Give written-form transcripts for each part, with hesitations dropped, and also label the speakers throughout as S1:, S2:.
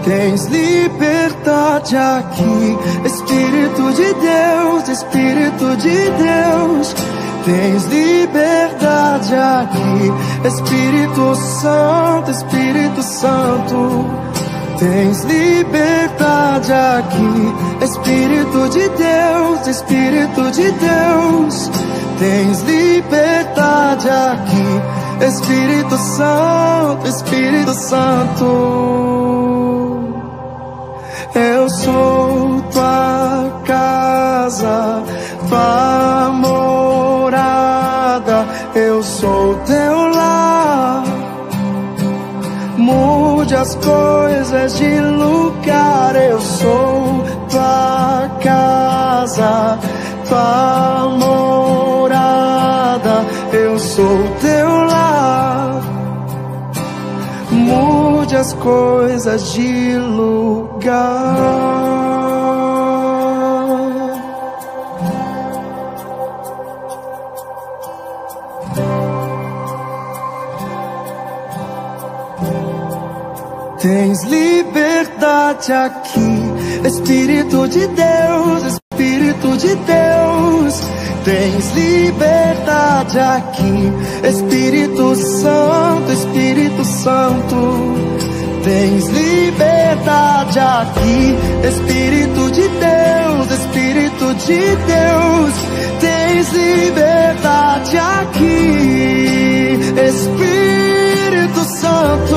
S1: Tens liberdade aqui, Espírito de Deus, Espírito de Deus. Tens liberdade aqui, Espírito Santo, Espírito Santo. Tens liberdade aqui, Espírito de Deus, Espírito de Deus. Tens liberdade aqui, Espírito Santo, Espírito Santo. Eu sou tua casa, tua morada. Eu sou teu lar. Mude as coisas de lugar. Eu sou tua casa, tua morada. Eu sou teu lar. Mude as coisas de lugar. Tens liberdade aqui, Espírito de Deus, Espírito de Deus. Tens liberdade aqui, Espírito Santo, Espírito Santo. Tens liberdade aqui, Espírito de Deus, Espírito de Deus. Tens liberdade aqui, Espírito Santo.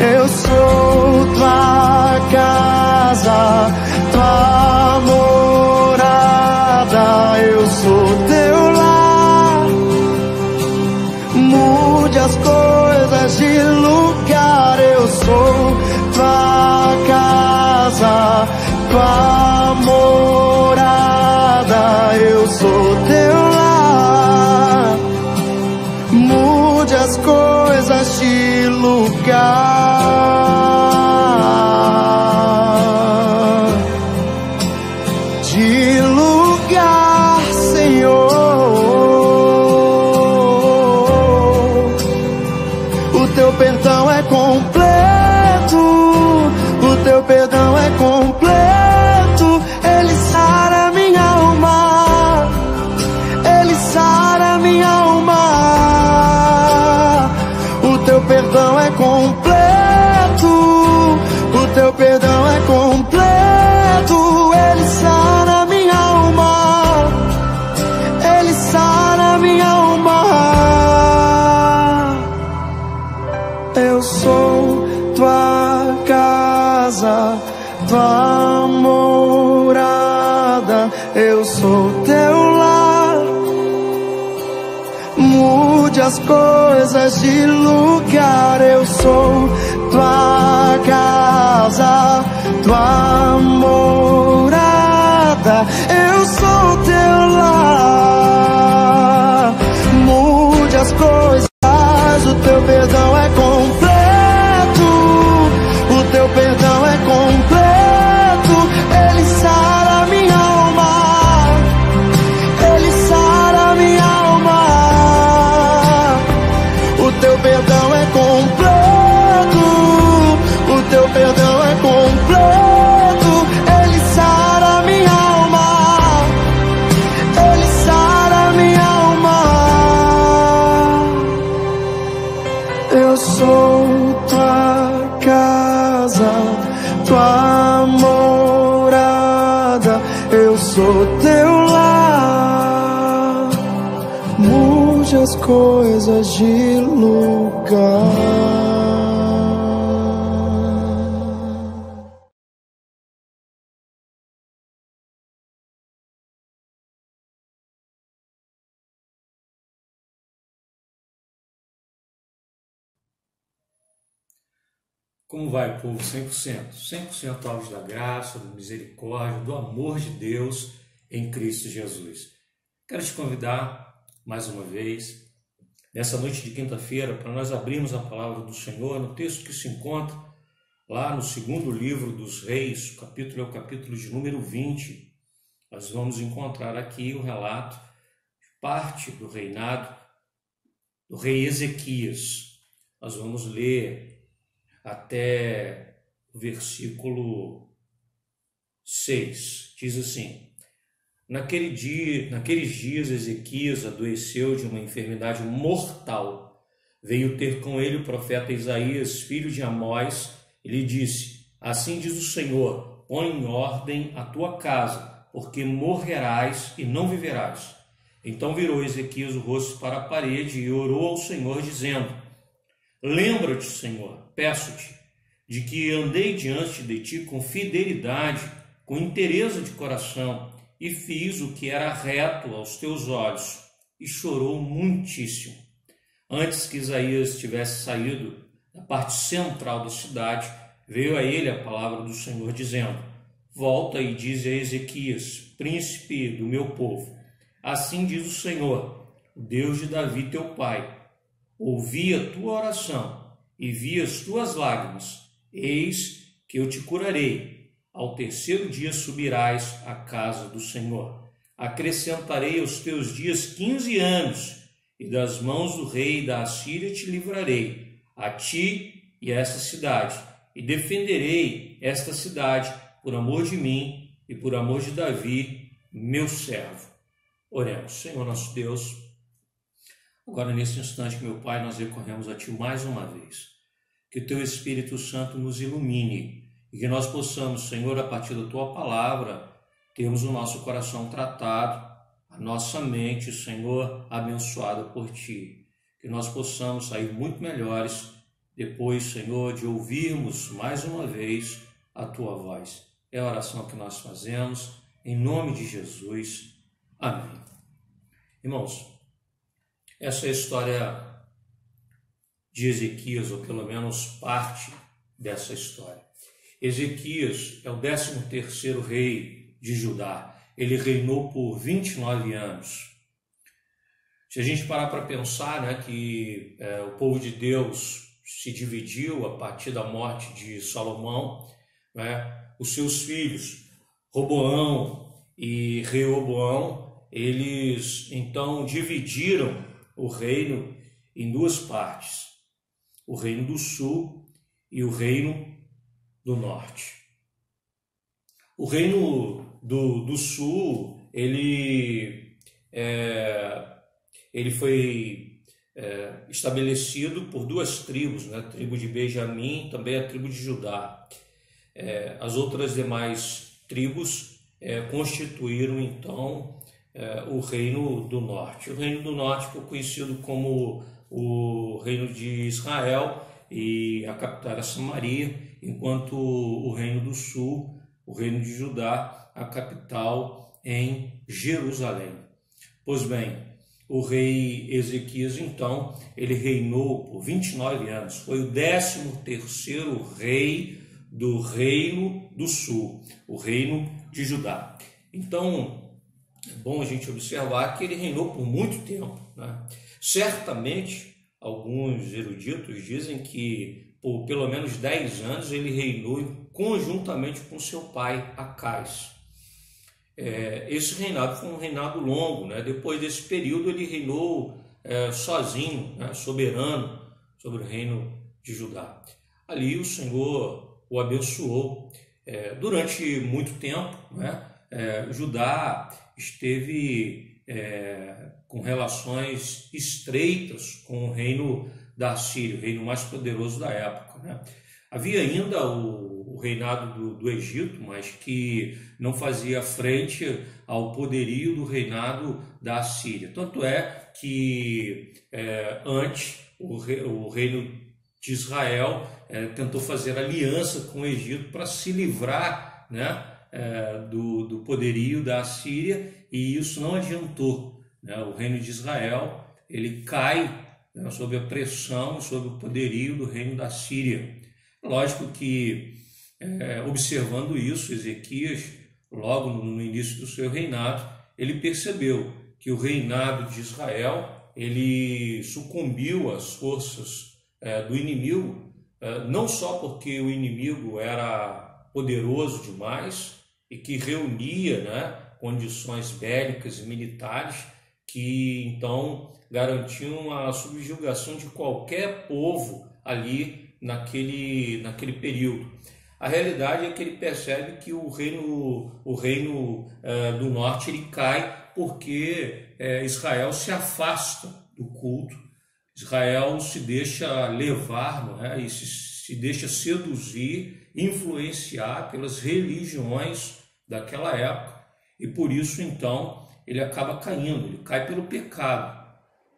S1: Eu sou tua casa, tua morada. Eu sou teu lar. Mude as coisas de lugar. Eu sou tua casa, tua morada. Eu sou teu lar. Mude as coisas de lugar. De lugar, Senhor. O teu perdão é completo. O teu perdão é completo. Ele sara minha alma. Ele sara minha alma. O teu perdão é completo. O teu perdão é completo. Ele sara minha alma. Ele sara minha alma. Eu sou tua casa, tua morada. Eu sou teu lar. Mude as coisas de lugar. Eu sou tua casa, tua morada. Eu sou teu lar. Mude as coisas. O teu perdão é completo. O teu perdão é completo. Ele sara minha alma. Ele sara minha alma. O teu perdão é completo. O teu perdão é completo. Ele sara minha alma. Ele sara minha alma. Eu sou tua casa, tua morada. Eu sou teu lar. Mude as coisas de lugar.
S2: Como vai, povo? 100%. 100% alvos da graça, da misericórdia, do amor de Deus em Cristo Jesus. Quero te convidar, mais uma vez, nessa noite de quinta-feira, para nós abrirmos a palavra do Senhor no texto que se encontra lá no segundo livro dos Reis, o capítulo é o capítulo de número 20. Nós vamos encontrar aqui o relato de parte do reinado do rei Ezequias. Nós vamos ler até o versículo 6. Diz assim: naqueles dias Ezequias adoeceu de uma enfermidade mortal. Veio ter com ele o profeta Isaías, filho de Amós, e lhe disse: assim diz o Senhor, põe em ordem a tua casa, porque morrerás e não viverás. Então virou Ezequias o rosto para a parede e orou ao Senhor, dizendo: lembra-te, Senhor, peço-te, de que andei diante de ti com fidelidade, com inteireza de coração, e fiz o que era reto aos teus olhos. E chorou muitíssimo. Antes que Isaías tivesse saído da parte central da cidade, veio a ele a palavra do Senhor, dizendo: volta e dize a Ezequias, príncipe do meu povo: assim diz o Senhor, o Deus de Davi teu pai: ouvi a tua oração e vi as tuas lágrimas. Eis que eu te curarei. Ao terceiro dia subirás à casa do Senhor. Acrescentarei aos teus dias 15 anos, e das mãos do rei da Assíria te livrarei, a ti e a esta cidade, e defenderei esta cidade por amor de mim e por amor de Davi, meu servo. Oremos. Senhor nosso Deus, agora nesse instante, meu Pai, nós recorremos a Ti mais uma vez. Que o Teu Espírito Santo nos ilumine e que nós possamos, Senhor, a partir da Tua palavra, termos o nosso coração tratado, a nossa mente, Senhor, abençoada por Ti. Que nós possamos sair muito melhores depois, Senhor, de ouvirmos mais uma vez a Tua voz. É a oração que nós fazemos, em nome de Jesus. Amém. Irmãos, essa é a história de Ezequias, ou pelo menos parte dessa história. Ezequias é o 13º rei de Judá. Ele reinou por 29 anos. Se a gente parar para pensar, né, que o povo de Deus se dividiu a partir da morte de Salomão, né, os seus filhos, Roboão e Reoboão, eles então dividiram o reino em duas partes: o reino do sul e o reino do norte. O reino do sul, ele foi estabelecido por duas tribos, né? A tribo de Benjamim e também a tribo de Judá. As outras demais tribos constituíram então o reino do norte. O reino do norte ficou conhecido como o reino de Israel e a capital era Samaria, enquanto o reino do sul, o reino de Judá, a capital em Jerusalém. Pois bem, o rei Ezequias, então, ele reinou por 29 anos, foi o 13º rei do reino do sul, o reino de Judá. Então, é bom a gente observar que ele reinou por muito tempo, né? Certamente, alguns eruditos dizem que por pelo menos 10 anos ele reinou conjuntamente com seu pai Acais. Esse reinado foi um reinado longo, né? Depois desse período ele reinou sozinho, né? Soberano sobre o reino de Judá. Ali o Senhor o abençoou. Durante muito tempo, né? Judá esteve com relações estreitas com o reino da Síria, o reino mais poderoso da época, né? Havia ainda o reinado do Egito, mas que não fazia frente ao poderio do reinado da Síria. Tanto é que antes o reino de Israel tentou fazer aliança com o Egito para se livrar, né, do poderio da Síria, e isso não adiantou, né? O reino de Israel ele cai, né, sob a pressão, sob o poderio do reino da Síria. Lógico que, observando isso, Ezequias, logo no início do seu reinado, ele percebeu que o reinado de Israel ele sucumbiu às forças do inimigo, não só porque o inimigo era poderoso demais e que reunia, né, condições bélicas e militares que então garantiam a subjugação de qualquer povo ali naquele período. A realidade é que ele percebe que o reino do norte ele cai porque Israel se afasta do culto, Israel se deixa levar, não é? E se deixa seduzir, influenciar pelas religiões daquela época, e por isso então ele acaba caindo, ele cai pelo pecado,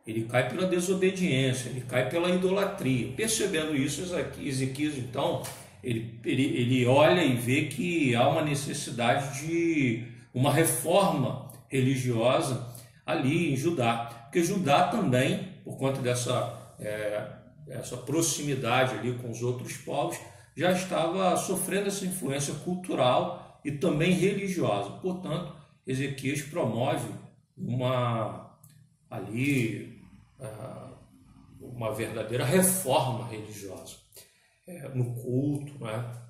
S2: ele cai pela desobediência, ele cai pela idolatria. Percebendo isso, Ezequias então ele olha e vê que há uma necessidade de uma reforma religiosa ali em Judá, porque Judá também, por conta essa proximidade ali com os outros povos, já estava sofrendo essa influência cultural e também religiosa. Portanto, Ezequias promove uma verdadeira reforma religiosa no culto, né?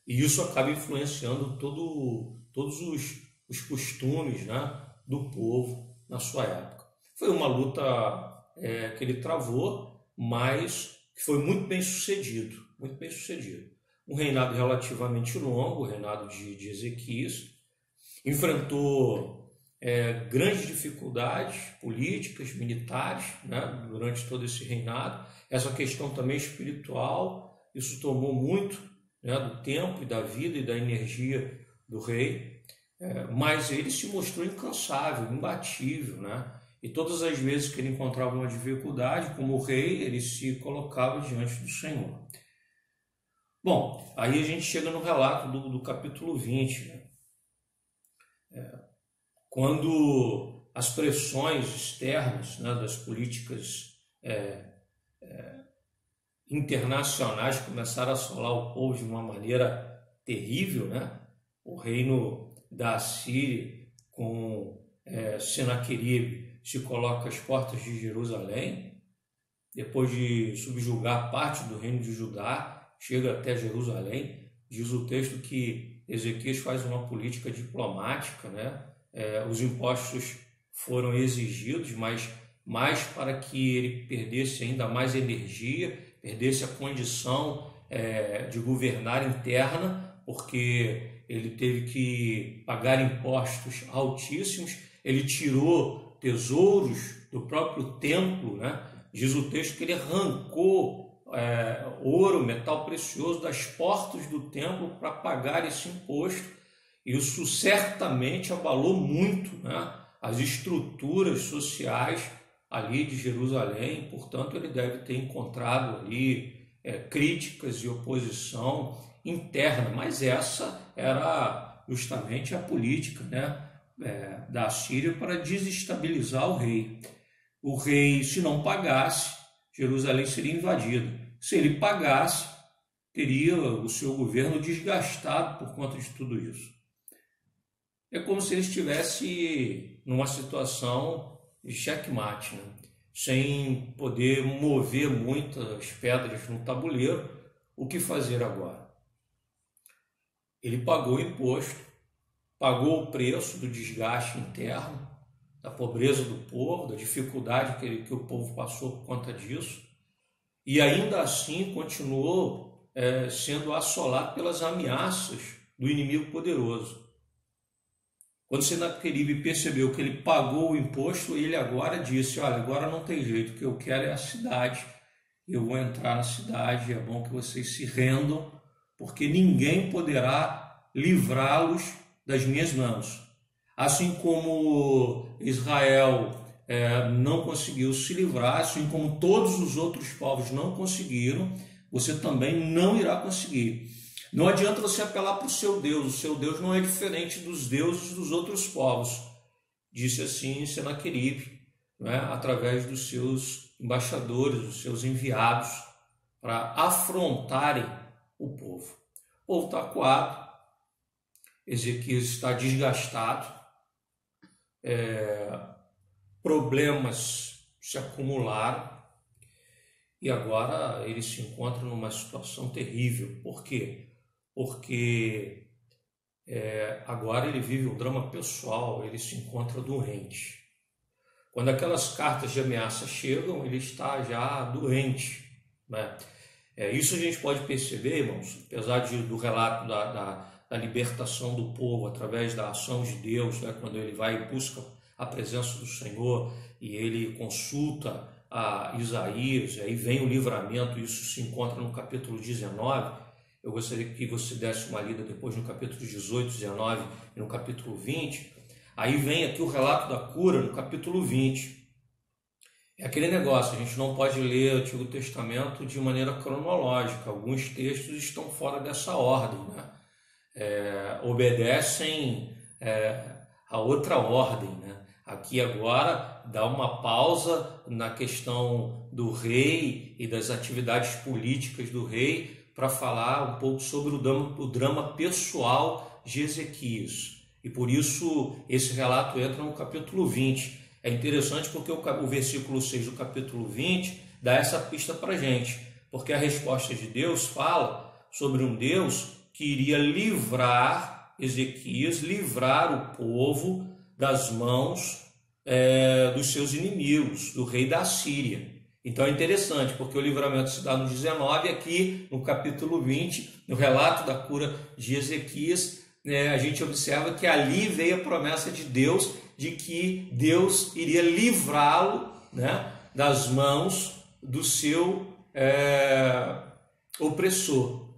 S2: E isso acaba influenciando todos os costumes, né, do povo na sua época. Foi uma luta que ele travou, mas que foi muito bem sucedido, muito bem sucedido. Um reinado relativamente longo, o reinado de Ezequias, enfrentou grandes dificuldades políticas, militares, né, durante todo esse reinado. Essa questão também espiritual, isso tomou muito, né, do tempo e da vida e da energia do rei, mas ele se mostrou incansável, imbatível, né? E todas as vezes que ele encontrava uma dificuldade, como rei, ele se colocava diante do Senhor. Bom, aí a gente chega no relato do capítulo 20, né? Quando as pressões externas, né, das políticas internacionais começaram a assolar o povo de uma maneira terrível, né? O reino da Assíria com Senaqueribe se coloca às portas de Jerusalém, depois de subjugar parte do reino de Judá, chega até Jerusalém. Diz o texto que Ezequias faz uma política diplomática, né? Os impostos foram exigidos, mas mais para que ele perdesse ainda mais energia, perdesse a condição de governar interna, porque ele teve que pagar impostos altíssimos. Ele tirou tesouros do próprio templo, né? Diz o texto que ele arrancou ouro, metal precioso das portas do templo para pagar esse imposto. Isso certamente abalou muito, né, as estruturas sociais ali de Jerusalém. Portanto, ele deve ter encontrado ali críticas e oposição interna, mas essa era justamente a política, né, da Síria para desestabilizar o rei. O rei, se não pagasse, Jerusalém seria invadida. Se ele pagasse, teria o seu governo desgastado por conta de tudo isso. É como se ele estivesse numa situação de checkmate, né? Sem poder mover muitas pedras no tabuleiro. O que fazer agora? Ele pagou o imposto, pagou o preço do desgaste interno, da pobreza do povo, da dificuldade que o povo passou por conta disso, e ainda assim continuou sendo assolado pelas ameaças do inimigo poderoso. Quando Senaqueribe percebeu que ele pagou o imposto, ele agora disse: olha, agora não tem jeito, o que eu quero é a cidade, eu vou entrar na cidade, é bom que vocês se rendam, porque ninguém poderá livrá-los das minhas mãos. Assim como Israel não conseguiu se livrar, assim como todos os outros povos não conseguiram, você também não irá conseguir. Não adianta você apelar para o seu Deus não é diferente dos deuses dos outros povos, disse assim Senaqueribe, né, através dos seus embaixadores, dos seus enviados, para afrontarem o povo. O povo está acuado, Ezequias está desgastado, problemas se acumularam, e agora ele se encontra numa situação terrível. Por quê? Porque agora ele vive um drama pessoal, ele se encontra doente. Quando aquelas cartas de ameaça chegam, ele está já doente, né? Isso a gente pode perceber, irmãos, apesar do relato da libertação do povo através da ação de Deus, né, quando ele vai e busca a presença do Senhor e ele consulta a Isaías, aí vem o livramento, isso se encontra no capítulo 19. Eu gostaria que você desse uma lida depois no capítulo 18, 19 e no capítulo 20. Aí vem aqui o relato da cura no capítulo 20. É aquele negócio, a gente não pode ler o Antigo Testamento de maneira cronológica. Alguns textos estão fora dessa ordem, né? Obedecem a outra ordem, né? Aqui agora dá uma pausa na questão do rei e das atividades políticas do rei para falar um pouco sobre o drama pessoal de Ezequias. E por isso esse relato entra no capítulo 20. É interessante porque o versículo 6 do capítulo 20 dá essa pista para a gente, porque a resposta de Deus fala sobre um Deus que iria livrar Ezequias, livrar o povo das mãos dos seus inimigos, do rei da Assíria. Então é interessante, porque o livramento se dá no 19, aqui no capítulo 20, no relato da cura de Ezequias, a gente observa que ali veio a promessa de Deus, de que Deus iria livrá-lo, né, das mãos do seu opressor.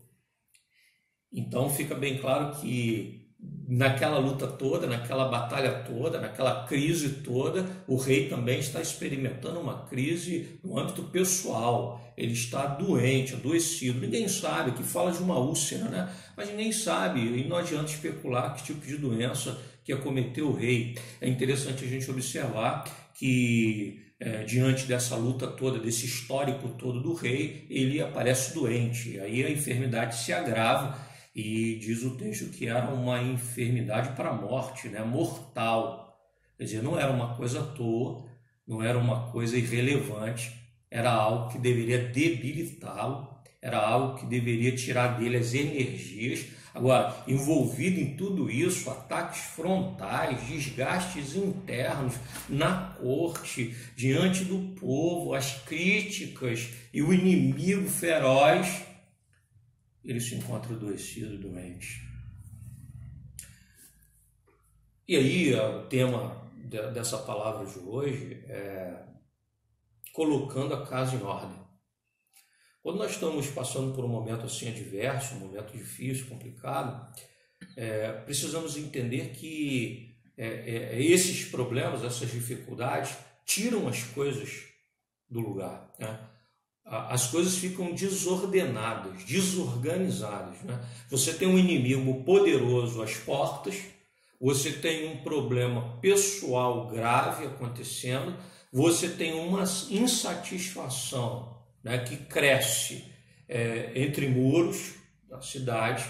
S2: Então fica bem claro que naquela luta toda, naquela batalha toda, naquela crise toda, o rei também está experimentando uma crise no âmbito pessoal. Ele está doente, adoecido. Ninguém sabe, que fala de uma úlcera, né? Mas ninguém sabe, e não adianta especular que tipo de doença que acometeu o rei. É interessante a gente observar que diante dessa luta toda, desse histórico todo do rei, ele aparece doente. Aí a enfermidade se agrava. E diz o texto que era uma enfermidade para a morte, né? Mortal. Quer dizer, não era uma coisa à toa, não era uma coisa irrelevante, era algo que deveria debilitá-lo, era algo que deveria tirar dele as energias. Agora, envolvido em tudo isso, ataques frontais, desgastes internos na corte, diante do povo, as críticas e o inimigo feroz, ele se encontra adoecido, doente. E aí, o tema dessa palavra de hoje é colocando a casa em ordem. Quando nós estamos passando por um momento assim adverso, um momento difícil, complicado, precisamos entender que esses problemas, essas dificuldades, tiram as coisas do lugar, né? As coisas ficam desordenadas, desorganizadas, né? Você tem um inimigo poderoso às portas, você tem um problema pessoal grave acontecendo, você tem uma insatisfação, né, que cresce entre muros da cidade,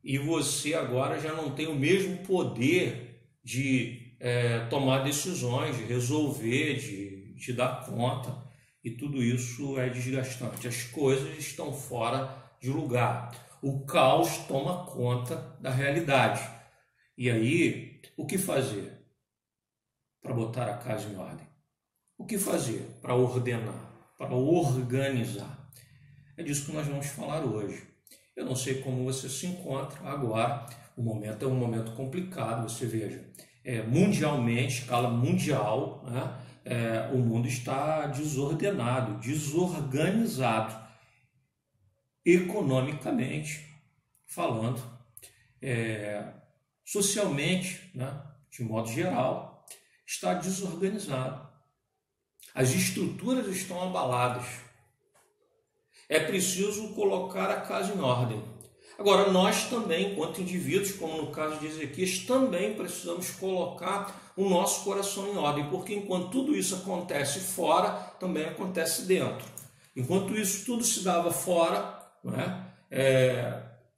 S2: e você agora já não tem o mesmo poder de tomar decisões, de resolver, de dar conta. E tudo isso é desgastante. As coisas estão fora de lugar. O caos toma conta da realidade. E aí, o que fazer para botar a casa em ordem? O que fazer para ordenar, para organizar? É disso que nós vamos falar hoje. Eu não sei como você se encontra agora. O momento é um momento complicado. Você veja, mundialmente, escala mundial, né? O mundo está desordenado, desorganizado, economicamente falando, socialmente, né, de modo geral, está desorganizado. As estruturas estão abaladas. É preciso colocar a casa em ordem. Agora, nós também, enquanto indivíduos, como no caso de Ezequias, também precisamos colocar o nosso coração em ordem, porque enquanto tudo isso acontece fora, também acontece dentro. Enquanto isso tudo se dava fora, né,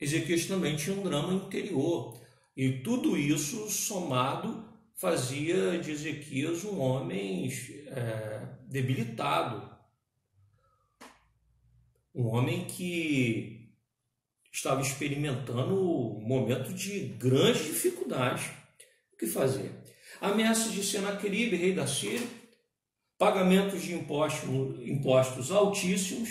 S2: Ezequias também tinha um drama interior. E tudo isso somado fazia de Ezequias um homem debilitado. Um homem que estava experimentando um momento de grande dificuldade. O que fazer? Ameaças de Senaqueribe, rei da Síria, pagamentos de impostos altíssimos,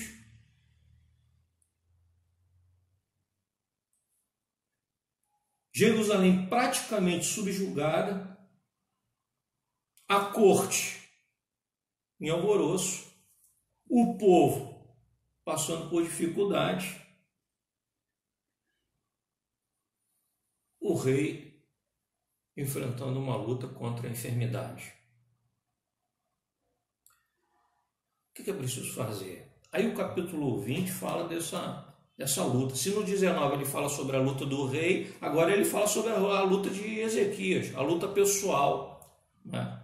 S2: Jerusalém praticamente subjugada, a corte em alvoroço, o povo passando por dificuldade, o rei enfrentando uma luta contra a enfermidade. O que é preciso fazer? Aí o capítulo 20 fala dessa luta. Se no 19 ele fala sobre a luta do rei, agora ele fala sobre a luta de Ezequias, a luta pessoal, né?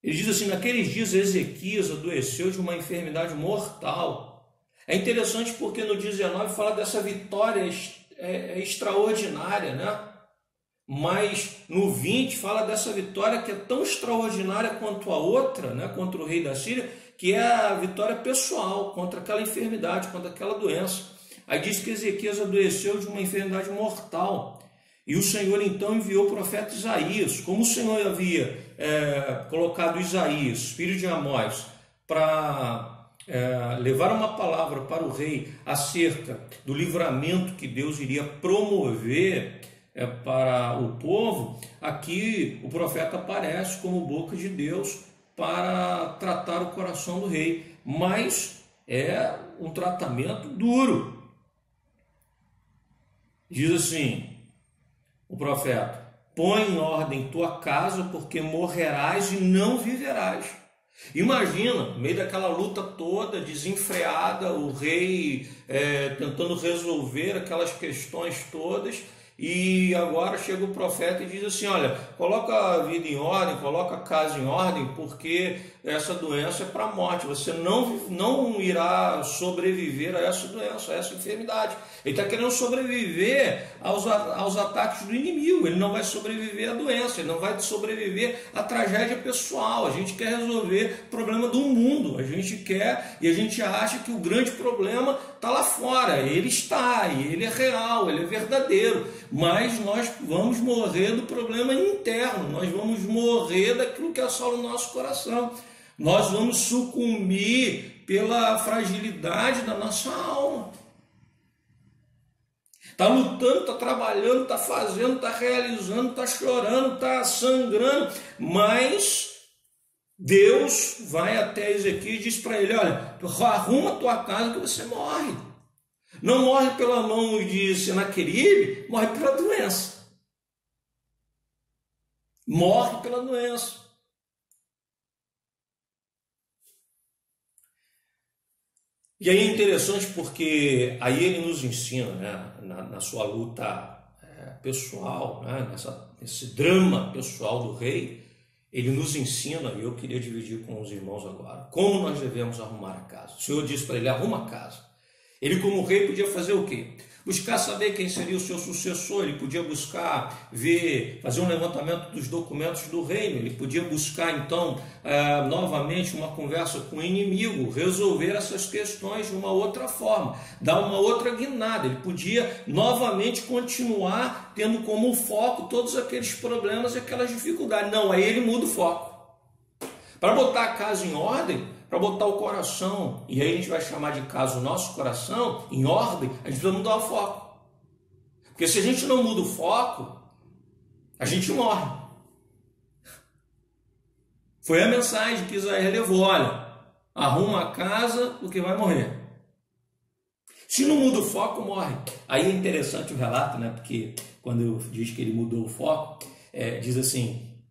S2: Ele diz assim: naqueles dias Ezequias adoeceu de uma enfermidade mortal. É interessante porque no 19 fala dessa vitória extraordinária, né? Mas no 20 fala dessa vitória que é tão extraordinária quanto a outra, né? Contra o rei da Síria, que é a vitória pessoal contra aquela enfermidade, contra aquela doença. Aí diz que Ezequias adoeceu de uma enfermidade mortal. E o Senhor então enviou o profeta Isaías. Como o Senhor havia colocado Isaías, filho de Amós, para levar uma palavra para o rei acerca do livramento que Deus iria promover para o povo, aqui o profeta aparece como boca de Deus para tratar o coração do rei. Mas é um tratamento duro. Diz assim o profeta: põe em ordem tua casa, porque morrerás e não viverás. Imagina, no meio daquela luta toda, desenfreada, o rei tentando resolver aquelas questões todas, e agora chega o profeta e diz assim: olha, coloca a vida em ordem, coloca a casa em ordem, porque essa doença é para a morte, você não irá sobreviver a essa doença, a essa enfermidade. Ele está querendo sobreviver aos ataques do inimigo, ele não vai sobreviver à doença, ele não vai sobreviver à tragédia pessoal. A gente quer resolver o problema do mundo, a gente quer e a gente acha que o grande problema está lá fora. Ele está, e ele é real, ele é verdadeiro, mas nós vamos morrer do problema interno, nós vamos morrer daquilo que assola o nosso coração, nós vamos sucumbir pela fragilidade da nossa alma. Está lutando, está trabalhando, está fazendo, está realizando, está chorando, está sangrando, mas Deus vai até Ezequiel e diz para ele: olha, arruma a tua casa que você morre. Não morre pela mão de Senaqueribe, morre pela doença. Morre pela doença. E aí é interessante porque aí ele nos ensina, né, na sua luta pessoal, né, nesse drama pessoal do rei, ele nos ensina, e eu queria dividir com os irmãos agora, como nós devemos arrumar a casa. O Senhor disse para ele: arruma a casa. Ele, como rei, podia fazer o quê? Buscar saber quem seria o seu sucessor. Ele podia buscar fazer um levantamento dos documentos do reino. Ele podia buscar então novamente uma conversa com o inimigo, resolver essas questões de uma outra forma, dar uma outra guinada. Ele podia novamente continuar tendo como foco todos aqueles problemas e aquelas dificuldades. Não, aí ele muda o foco. Para botar a casa em ordem, para botar o coração, e aí a gente vai chamar de casa o nosso coração, em ordem, a gente precisa mudar o foco. Porque se a gente não muda o foco, a gente morre. Foi a mensagem que Isaías levou: olha, arruma a casa porque vai morrer. Se não muda o foco, morre. Aí é interessante o relato, né? Porque quando diz que ele mudou o foco, diz assim,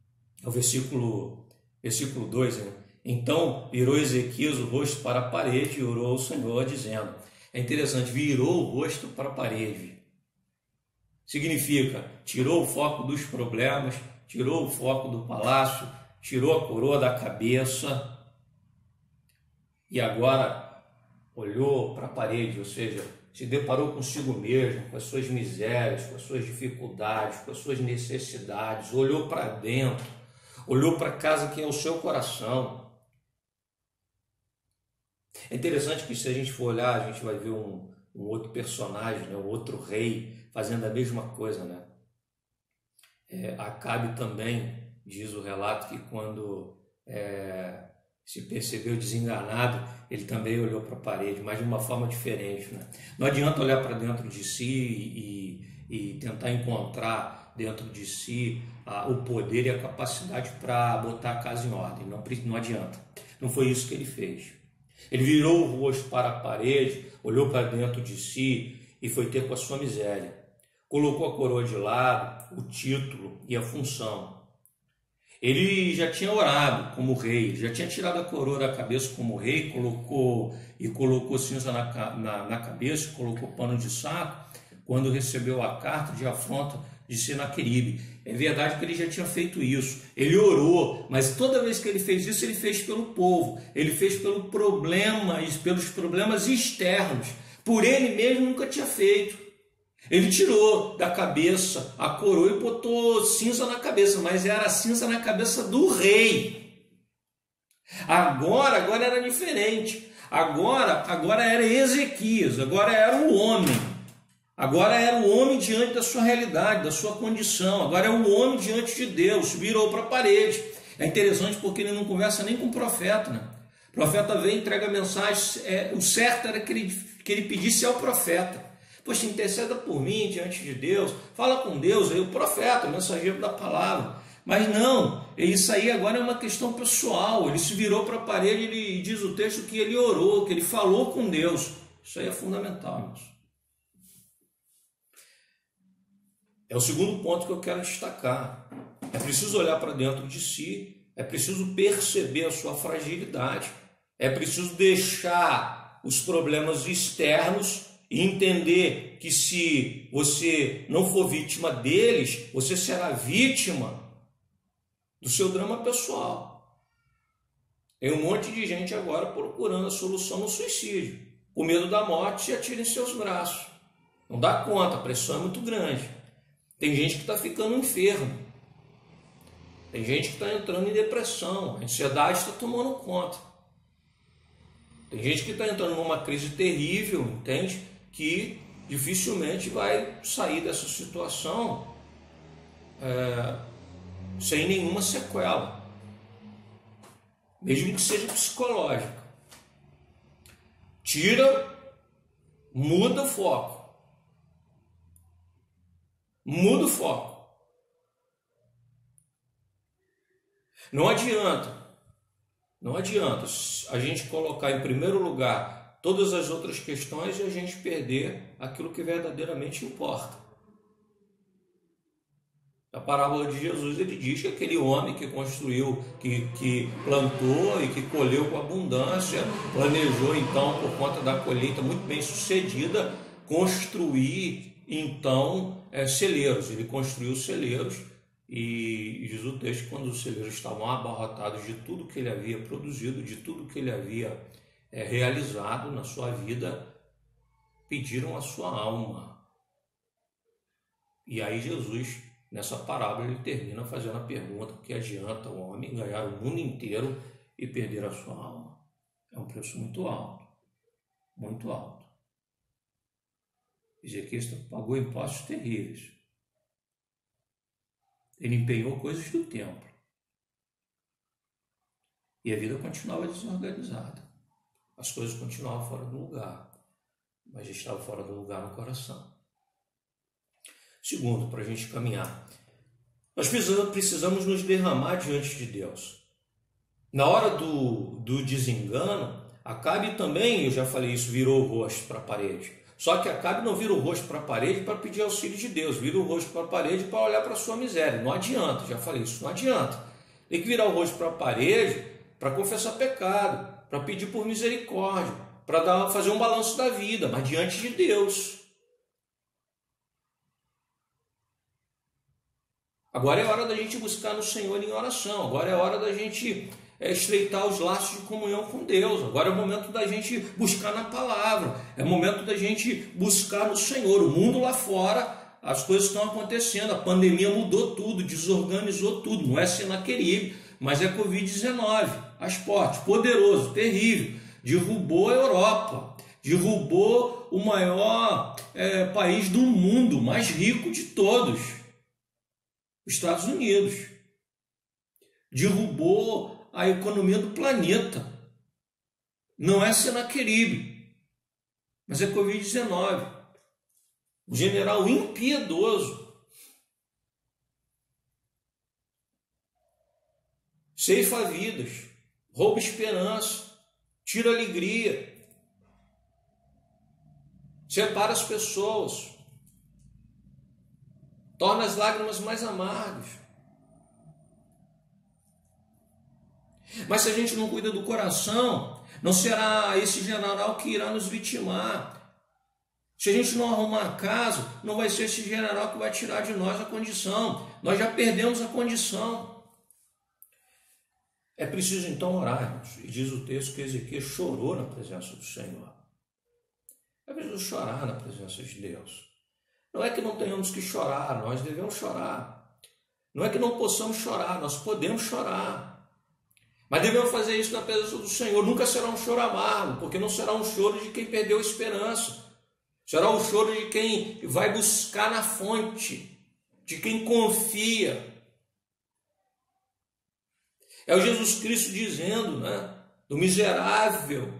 S2: o versículo 2, né? Então virou Ezequias o rosto para a parede e orou ao Senhor, dizendo. É interessante, virou o rosto para a parede. Significa, tirou o foco dos problemas, tirou o foco do palácio, tirou a coroa da cabeça e agora olhou para a parede, ou seja, se deparou consigo mesmo, com as suas misérias, com as suas dificuldades, com as suas necessidades, olhou para dentro, olhou para a casa que é o seu coração. É interessante que se a gente for olhar, a gente vai ver um outro personagem, né? Um outro rei fazendo a mesma coisa, né? Acabe também, diz o relato, que quando se percebeu desenganado, ele também olhou para a parede, mas de uma forma diferente, né? Não adianta olhar para dentro de si e tentar encontrar dentro de si o poder e a capacidade para botar a casa em ordem. Não adianta. Não foi isso que ele fez. Ele virou o rosto para a parede, olhou para dentro de si e foi ter com a sua miséria. Colocou a coroa de lado, o título e a função. Ele já tinha orado como rei, já tinha tirado a coroa da cabeça como rei, colocou cinza na cabeça, colocou pano de saco, quando recebeu a carta de afronta de Senaqueribe. É verdade que ele já tinha feito isso, ele orou, mas toda vez que ele fez isso, ele fez pelo povo, ele fez pelos problemas externos, por ele mesmo nunca tinha feito. Ele tirou da cabeça a coroa e botou cinza na cabeça, mas era cinza na cabeça do rei. Agora era diferente. Agora era Ezequias, agora era o homem. Agora era o homem diante da sua realidade, da sua condição. Agora é o homem diante de Deus, virou para a parede. É interessante porque ele não conversa nem com o profeta, né? O profeta vem e entrega a mensagem. O certo era que ele pedisse ao profeta. Poxa, interceda por mim diante de Deus, fala com Deus, aí o profeta, o mensageiro da palavra. Mas não, isso aí agora é uma questão pessoal. Ele se virou para a parede e diz o texto que ele orou, que ele falou com Deus. Isso aí é fundamental, irmãos. É o segundo ponto que eu quero destacar. É preciso olhar para dentro de si, é preciso perceber a sua fragilidade, é preciso deixar os problemas externos e entender que se você não for vítima deles, você será vítima do seu drama pessoal. Tem um monte de gente agora procurando a solução no suicídio. Com medo da morte, se atira em seus braços. Não dá conta, a pressão é muito grande. Tem gente que está ficando enfermo. Tem gente que está entrando em depressão. A ansiedade está tomando conta. Tem gente que está entrando numa crise terrível, entende? Que dificilmente vai sair dessa situação sem nenhuma sequela, mesmo que seja psicológica. Muda o foco. Muda o foco. Não adianta a gente colocar em primeiro lugar todas as outras questões e a gente perder aquilo que verdadeiramente importa. Na parábola de Jesus, ele diz que aquele homem que construiu, que plantou e que colheu com abundância, planejou então, por conta da colheita muito bem sucedida, construir então celeiros. Ele construiu celeiros e diz o texto que quando os celeiros estavam abarrotados de tudo que ele havia produzido, de tudo que ele havia realizado na sua vida, pediram a sua alma. E aí Jesus, nessa parábola, ele termina fazendo a pergunta: o que adianta o homem ganhar o mundo inteiro e perder a sua alma? É um preço muito alto, muito alto. Ezequias pagou impostos terríveis. Ele empenhou coisas do templo. E a vida continuava desorganizada. As coisas continuavam fora do lugar, mas já estava fora do lugar no coração. Segundo, para a gente caminhar, nós precisamos nos derramar diante de Deus. Na hora do desengano, Acabe também, eu já falei isso, virou o rosto para a parede. Só que Acabe não vira o rosto para a parede para pedir auxílio de Deus, vira o rosto para a parede para olhar para a sua miséria. Não adianta, já falei isso, não adianta. Tem que virar o rosto para a parede para confessar pecado, para pedir por misericórdia, para fazer um balanço da vida, mas diante de Deus. Agora é hora da gente buscar no Senhor em oração, agora é hora da gente estreitar os laços de comunhão com Deus, agora é o momento da gente buscar na palavra, é o momento da gente buscar no Senhor. O mundo lá fora, as coisas estão acontecendo, a pandemia mudou tudo, desorganizou tudo, não é Senaqueribe, mas é Covid-19, esporte poderoso, terrível, derrubou a Europa, derrubou o maior país do mundo, mais rico de todos, os Estados Unidos, derrubou a economia do planeta. Não é Senaqueribe, mas é Covid-19. um general impiedoso, ceifa vidas, rouba esperança, tira alegria, separa as pessoas, torna as lágrimas mais amargas. Mas se a gente não cuida do coração, não será esse general que irá nos vitimar. Se a gente não arrumar a casa, não vai ser esse general que vai tirar de nós a condição. Nós já perdemos a condição. É preciso então orar, irmãos. E diz o texto que Ezequias chorou na presença do Senhor. É preciso chorar na presença de Deus. Não é que não tenhamos que chorar, nós devemos chorar. Não é que não possamos chorar, nós podemos chorar. Mas devemos fazer isso na presença do Senhor. Nunca será um choro amargo, porque não será um choro de quem perdeu a esperança. Será um choro de quem vai buscar na fonte, de quem confia. É o Jesus Cristo dizendo, né, do miserável.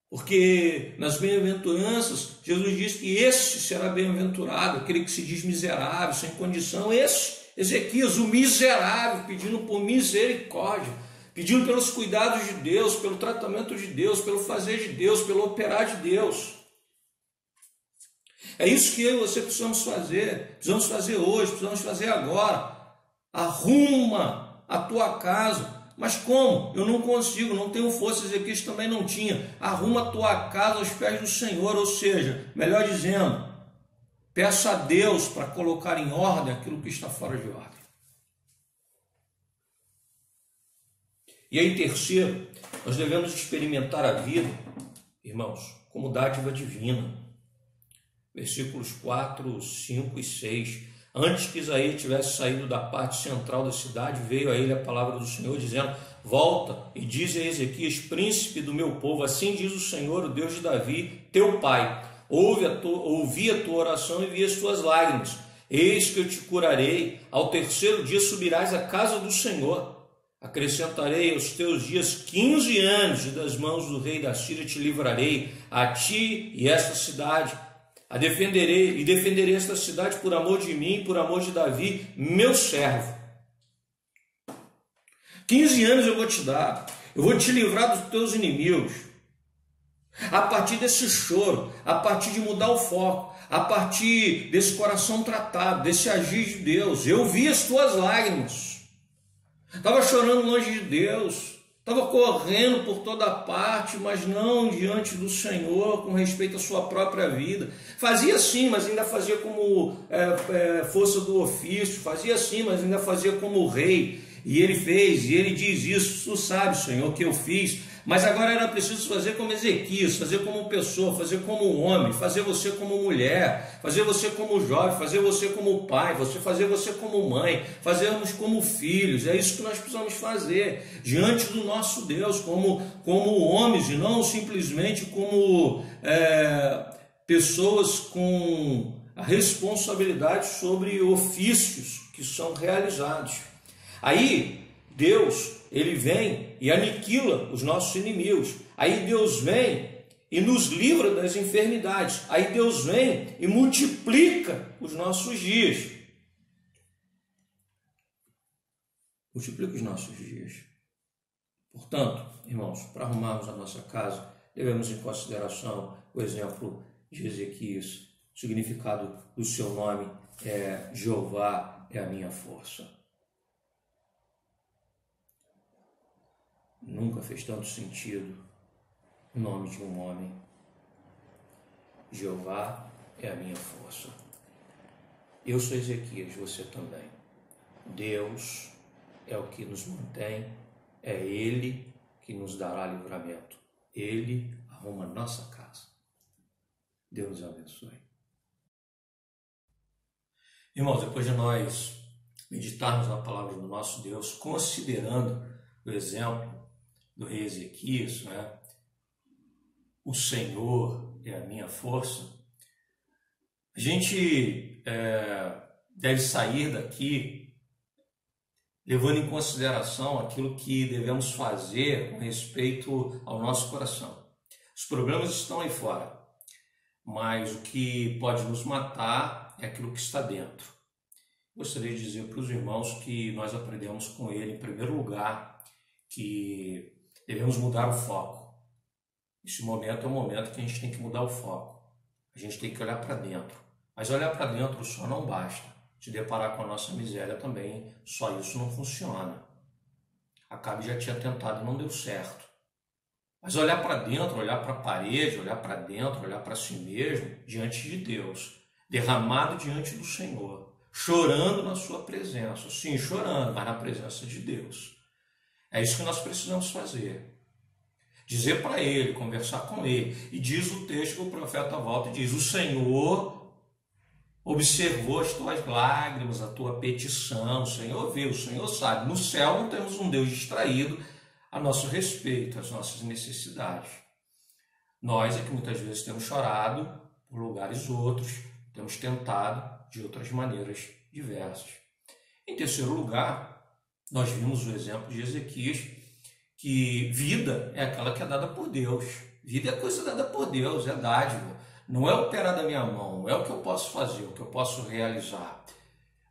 S2: Porque nas bem-aventuranças, Jesus diz que esse será bem-aventurado, aquele que se diz miserável, sem condição. Esse, Ezequias, o miserável, pedindo por misericórdia, pedindo pelos cuidados de Deus, pelo tratamento de Deus, pelo fazer de Deus, pelo operar de Deus. É isso que eu e você precisamos fazer hoje, precisamos fazer agora. Arruma a tua casa. Mas como? Eu não consigo, não tenho força, Ezequias também não tinha. Arruma a tua casa aos pés do Senhor, ou seja, melhor dizendo, peça a Deus para colocar em ordem aquilo que está fora de ordem. E aí, terceiro, nós devemos experimentar a vida, irmãos, como dádiva divina. Versículos 4, 5 e 6. Antes que Isaías tivesse saído da parte central da cidade, veio a ele a palavra do Senhor, dizendo: volta e diz a Ezequias, príncipe do meu povo, assim diz o Senhor, o Deus de Davi, teu pai, ouvi a tua oração e vi as tuas lágrimas. Eis que eu te curarei, ao terceiro dia subirás à casa do Senhor. Acrescentarei aos teus dias 15 anos, e das mãos do rei da Síria te livrarei, a ti e esta cidade. Defenderei esta cidade por amor de mim, por amor de Davi, meu servo. 15 anos eu vou te dar, eu vou te livrar dos teus inimigos. A partir desse choro, a partir de mudar o foco, a partir desse coração tratado, desse agir de Deus, eu vi as tuas lágrimas. Estava chorando longe de Deus, estava correndo por toda parte, mas não diante do Senhor, com respeito à sua própria vida. Fazia sim, mas ainda fazia como força do ofício, fazia sim, mas ainda fazia como rei. E ele fez, e ele diz isso: tu sabes, Senhor, o que eu fiz. Mas agora era preciso fazer como Ezequias, fazer como pessoa, fazer como homem, fazer você como mulher, fazer você como jovem, fazer você como pai, fazer você como mãe, fazermos como filhos. É isso que nós precisamos fazer diante do nosso Deus, como homens, e não simplesmente como pessoas com a responsabilidade sobre ofícios que são realizados. Aí Deus, ele vem e aniquila os nossos inimigos. Aí Deus vem e nos livra das enfermidades. Aí Deus vem e multiplica os nossos dias. Multiplica os nossos dias. Portanto, irmãos, para arrumarmos a nossa casa, levemos em consideração o exemplo de Ezequias. O significado do seu nome é Jeová é a minha força. Nunca fez tanto sentido o nome de um homem. Jeová é a minha força. Eu sou Ezequias, você também. Deus é o que nos mantém, é Ele que nos dará livramento. Ele arruma a nossa casa. Deus nos abençoe. Irmãos, depois de nós meditarmos na palavra do nosso Deus, considerando o exemplo do rei Ezequias, né? O Senhor é a minha força, a gente deve sair daqui levando em consideração aquilo que devemos fazer com respeito ao nosso coração. Os problemas estão aí fora, mas o que pode nos matar é aquilo que está dentro. Gostaria de dizer para os irmãos que nós aprendemos com ele, em primeiro lugar, que devemos mudar o foco. Esse momento é um momento que a gente tem que mudar o foco. A gente tem que olhar para dentro. Mas olhar para dentro só não basta. Se deparar com a nossa miséria também, só isso não funciona. Acabe já tinha tentado e não deu certo. Mas olhar para dentro, olhar para a parede, olhar para dentro, olhar para si mesmo, diante de Deus, derramado diante do Senhor, chorando na sua presença. Sim, chorando, mas na presença de Deus. É isso que nós precisamos fazer. Dizer para Ele, conversar com Ele. E diz o texto que o profeta volta e diz: o Senhor observou as tuas lágrimas, a tua petição. O Senhor viu, o Senhor sabe. No céu não temos um Deus distraído a nosso respeito, as nossas necessidades. Nós é que muitas vezes temos chorado por lugares outros, temos tentado de outras maneiras diversas. Em terceiro lugar, nós vimos o exemplo de Ezequias, que vida é aquela que é dada por Deus. Vida é coisa dada por Deus, é dádiva. Não é operar da minha mão, não é o que eu posso fazer, o que eu posso realizar.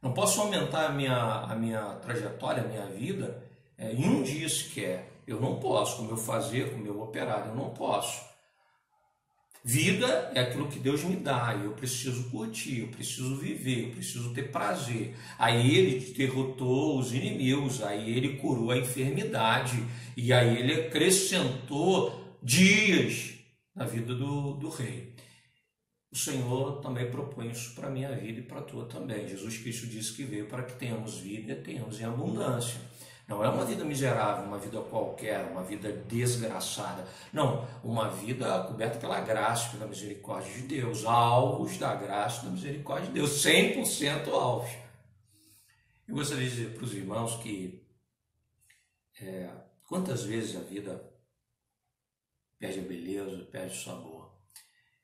S2: Não posso aumentar a minha trajetória, a minha vida em um dia sequer. Eu não posso, como eu fazer, como eu operar, eu não posso. Vida é aquilo que Deus me dá, e eu preciso curtir, eu preciso viver, eu preciso ter prazer. Aí Ele derrotou os inimigos, aí Ele curou a enfermidade, e aí Ele acrescentou dias na vida do rei. O Senhor também propõe isso para a minha vida e para a tua também. Jesus Cristo disse que veio para que tenhamos vida e tenhamos em abundância. Não é uma vida miserável, uma vida qualquer, uma vida desgraçada. Não, uma vida coberta pela graça e pela misericórdia de Deus. Alvos da graça e da misericórdia de Deus. 100% alvos. Eu gostaria de dizer para os irmãos que quantas vezes a vida perde a beleza, perde o sabor.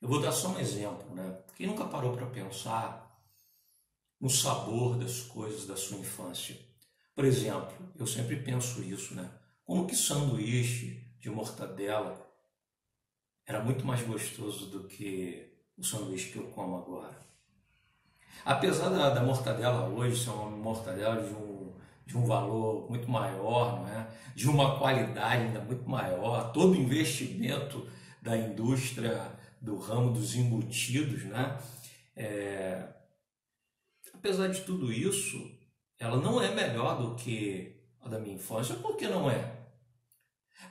S2: Eu vou dar só um exemplo, né? Quem nunca parou para pensar no sabor das coisas da sua infância? Por exemplo, eu sempre penso isso, né? Como que sanduíche de mortadela era muito mais gostoso do que o sanduíche que eu como agora. Apesar da mortadela hoje ser uma mortadela de um valor muito maior, não é? De uma qualidade ainda muito maior, todo o investimento da indústria do ramo dos embutidos, né? Apesar de tudo isso, ela não é melhor do que a da minha infância. Por que não é?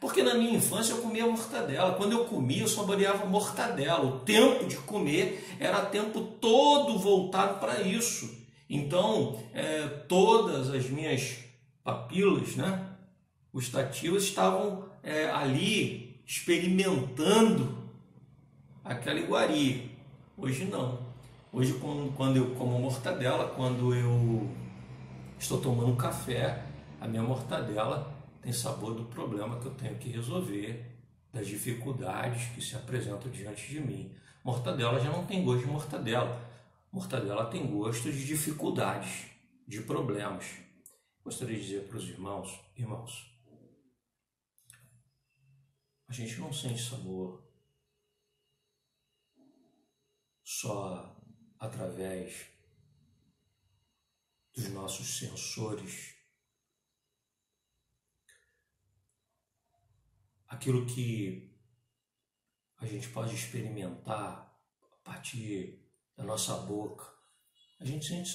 S2: Porque na minha infância eu comia mortadela. Quando eu comia, eu saboreava mortadela. O tempo de comer era tempo todo voltado para isso. Então, todas as minhas papilas, né, gustativas estavam ali experimentando aquela iguaria. Hoje não. Hoje, quando eu como mortadela, quando eu estou tomando um café, a minha mortadela tem sabor do problema que eu tenho que resolver, das dificuldades que se apresentam diante de mim. Mortadela já não tem gosto de mortadela. Mortadela tem gosto de dificuldades, de problemas. Gostaria de dizer para os irmãos, a gente não sente sabor só através dos nossos sensores. Aquilo que a gente pode experimentar a partir da nossa boca, a gente sente os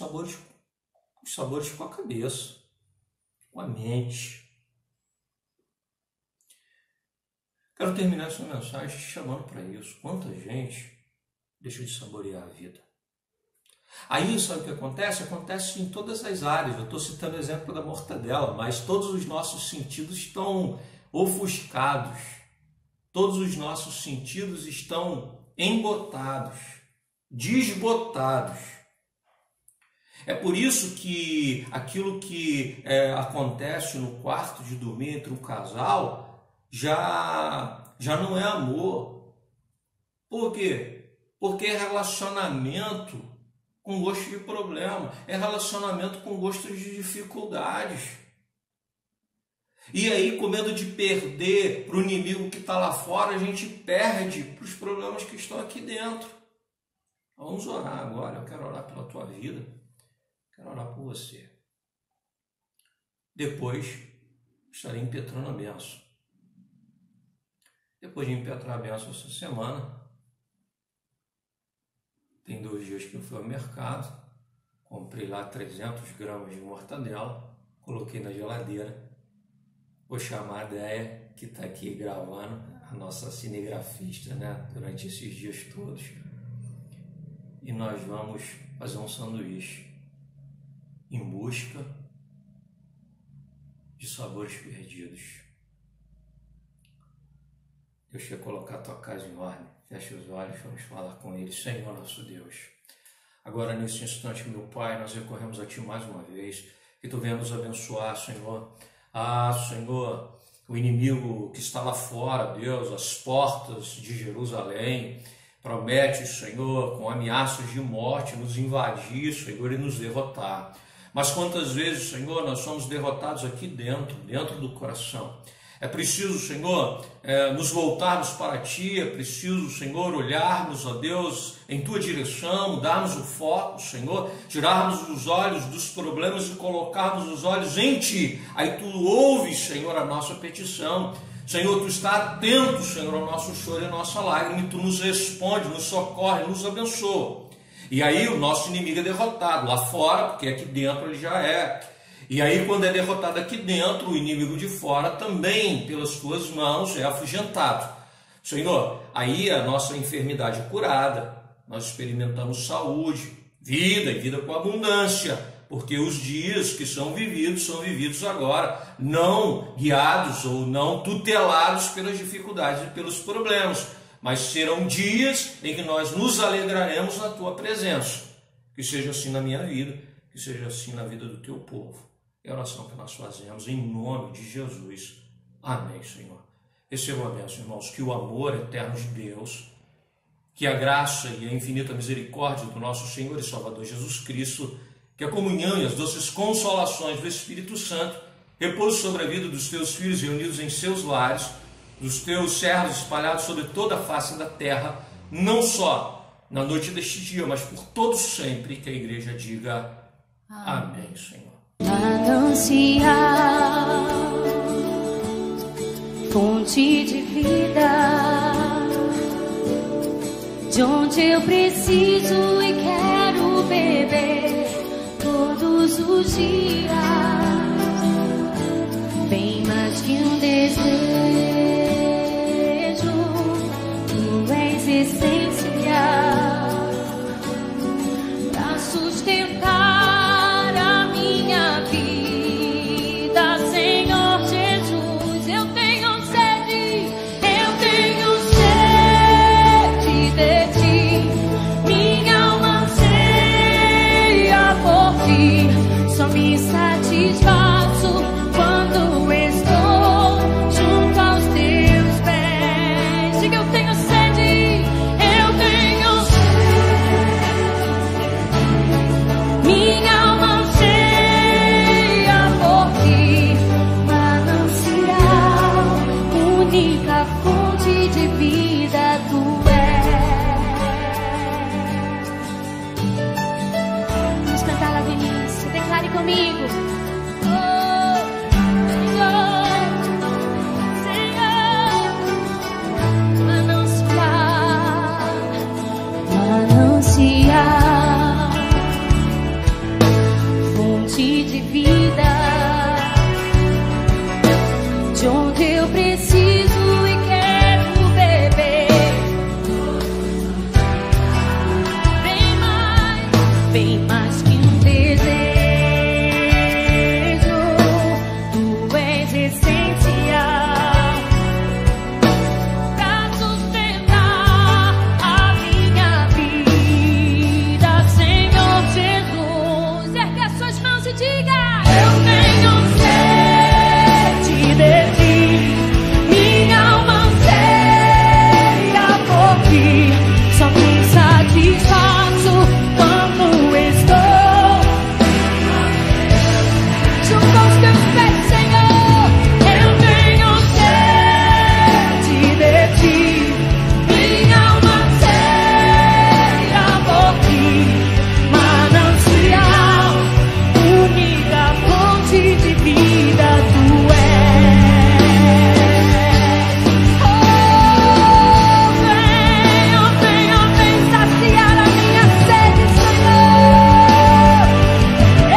S2: sabores com a cabeça, com a mente. Quero terminar essa mensagem te chamando para isso. Quanta gente deixa de saborear a vida. Aí, sabe o que acontece? Acontece em todas as áreas. Eu estou citando o exemplo da mortadela, mas todos os nossos sentidos estão ofuscados. Todos os nossos sentidos estão embotados, desbotados. É por isso que aquilo que acontece no quarto de dormir entre um casal já não é amor. Por quê? Porque é relacionamento com gosto de problema, é relacionamento com gosto de dificuldades. E aí, com medo de perder para o inimigo que está lá fora, a gente perde para os problemas que estão aqui dentro. Vamos orar agora. Eu quero orar pela tua vida. Quero orar por você. Depois, estarei impetrando a bênção. Depois de impetrar a bênção essa semana, tem 2 dias que eu fui ao mercado, comprei lá 300 gramas de mortadela, coloquei na geladeira. Vou chamar a Déia, que está aqui gravando, a nossa cinegrafista, né, durante esses dias todos. E nós vamos fazer um sanduíche em busca de sabores perdidos. Deus quer colocar a tua casa em ordem. Feche os olhos, vamos falar com Ele. Senhor nosso Deus, agora nesse instante, meu Pai, nós recorremos a Ti mais uma vez, que Tu venha nos abençoar, Senhor. Senhor, o inimigo que está lá fora, Deus, as portas de Jerusalém, promete, Senhor, com ameaças de morte, nos invadir, Senhor, e nos derrotar. Mas quantas vezes, Senhor, nós somos derrotados aqui dentro do coração. É preciso, Senhor, nos voltarmos para Ti, é preciso, Senhor, olharmos, ó Deus, em Tua direção, darmos o foco, Senhor, tirarmos os olhos dos problemas e colocarmos os olhos em Ti. Aí Tu ouves, Senhor, a nossa petição. Senhor, Tu está atento, Senhor, ao nosso choro e à nossa lágrima, e Tu nos responde, nos socorre, nos abençoa. E aí o nosso inimigo é derrotado lá fora, porque aqui dentro ele já é. E aí, quando é derrotado aqui dentro, o inimigo de fora também, pelas Tuas mãos, é afugentado. Senhor, aí a nossa enfermidade é curada, nós experimentamos saúde, vida e vida com abundância, porque os dias que são vividos agora, não guiados ou não tutelados pelas dificuldades e pelos problemas, mas serão dias em que nós nos alegraremos na Tua presença. Que seja assim na minha vida, que seja assim na vida do Teu povo. É a oração que nós fazemos em nome de Jesus. Amém, Senhor. Receba a bênção, irmãos, que o amor eterno de Deus, que a graça e a infinita misericórdia do nosso Senhor e Salvador Jesus Cristo, que a comunhão e as doces consolações do Espírito Santo repousem sobre a vida dos Teus filhos reunidos em seus lares, dos Teus servos espalhados sobre toda a face da terra, não só na noite deste dia, mas por todos sempre, que a igreja diga amém, Senhor.
S3: Manancial, fonte de vida, de onde eu preciso e quero beber todos os dias, bem mais que um desejo, Tu és essencial para sustentar me satisfaço quando estou junto aos Teus pés. Diga, eu tenho sede, eu tenho sede. Minha alma anseia por Ti, manancial, única fonte de vida Tu és. Vamos cantar lá do início, declare comigo. Fonte de vida, de onde eu preciso e quero beber, bem mais que um desejo, Tu és essencial pra sustentar a minha vida, Senhor Jesus. Ergue as suas mãos e diga: eu vida tu és. Vem saciar a minha sede, Senhor.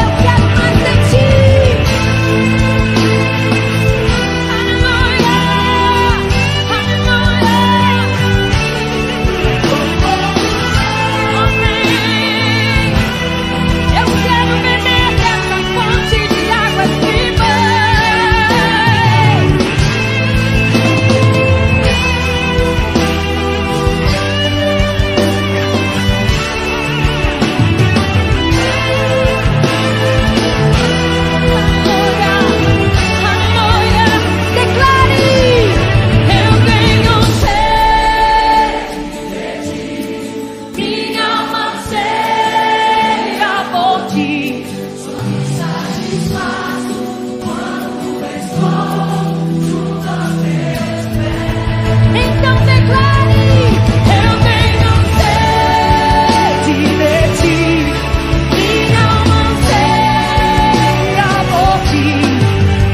S3: Eu quero mais de ti. Aleluia, aleluia. Eu quero beber dessa fonte de águas vivas. Aleluia, declare: eu tenho sede de ti, minha alma anseia por ti. Só me satisfaço quando estou junto aos teus pés. Então declare: eu tenho sede de ti, minha alma anseia por ti.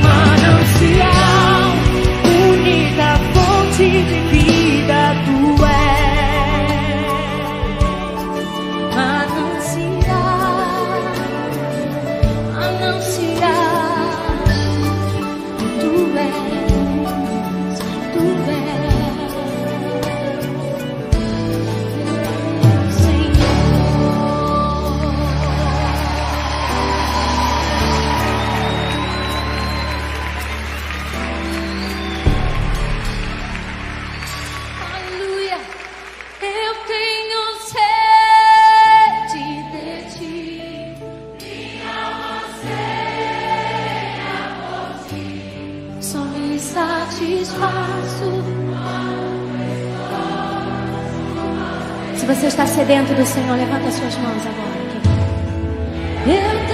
S3: Manancial, única fonte de vida tu és. Manancial, tu és, Senhor. Aleluia, eu tenho sede de ti, minha alma anseia por ti. Só me satisfaço. Se você está sedento do Senhor, levanta suas mãos agora. Eu